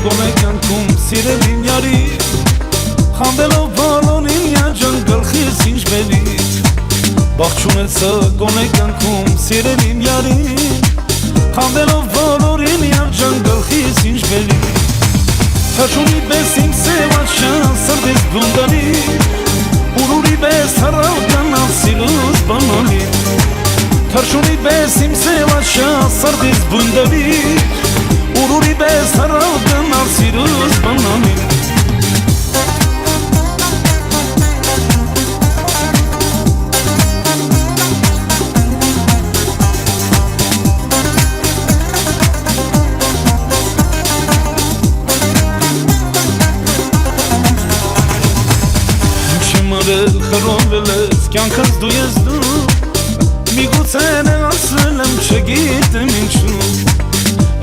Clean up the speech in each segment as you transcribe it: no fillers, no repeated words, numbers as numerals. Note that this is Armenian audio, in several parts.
գոնե կյանքում սիրելին յարի խանդելով բոլորին յաջան գլխիս ինչ բերից բաղ չունեցա գոնե կյանքում սիրելին յարի խանդելով բոլորին յաջան գլխիս ինչ բերից թաշունի պես իմ սևաչան սրտից բունդանի ուրուրի պես հառավ գանալ սիրուս բանալի թաշունի պես իմ սևաչան սրտից բունդանի ուրուրի պես հառավ գանալ սիրուս բանալի խրովել ես կյանքս դու ես դու միգուցե ասել եմ չգիտեմ ինչու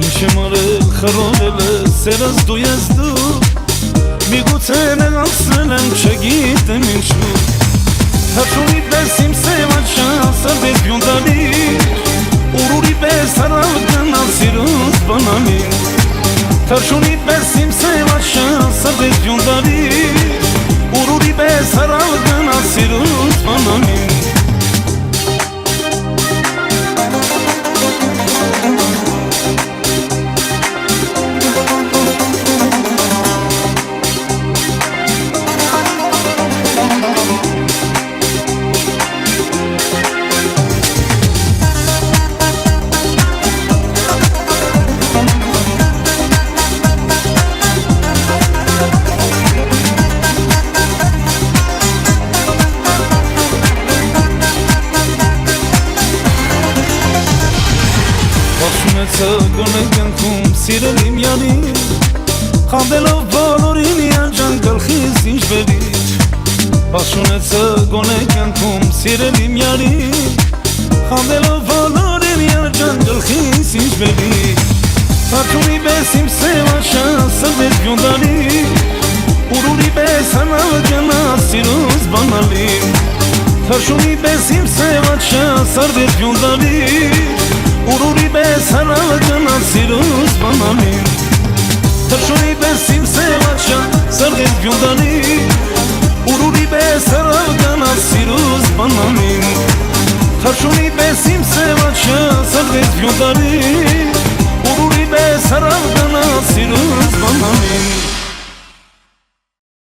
ինչ եմ արել խրովել ես սերս դու ես դու միգուցե ասել եմ չգիտեմ ինչու թաշունի պես իմ սևաչան սրտից բյունդանի ուրուրի պես հառավ գնալ սիրուս բանալի թաշունի պես իմ սևաչան սրտից բյունդանի ուրուրի պես հառավ գնալ սիրուս բանալի գոնե կյանքում սիրելիմ յարի խանդելով բոլորին յաջան գլխիս ինչ բերից բաց չունեցա գոնե կյանքում սիրելիմ յարի խանդելով բոլորին յաջան գլխիս ինչ բերից թաշունի պես իմ սևաչան սրտից բյունդանի ուրուրի պես հառավ գնալ սիրուս բանալի թաշունի պես իմ սևաչան սրտից բյունդանի ուրուրի պես հառավ գնալ սիրուս բանալի թաշունի պես իմ սևաչան սրտից բյունդանի ուրուրի պես հառավ գնալ սիրուս բանալի թաշունի պես իմ սևաչան սրտից բյունդանի ուրուրի պես հառավ գնալ սիրուս բանալի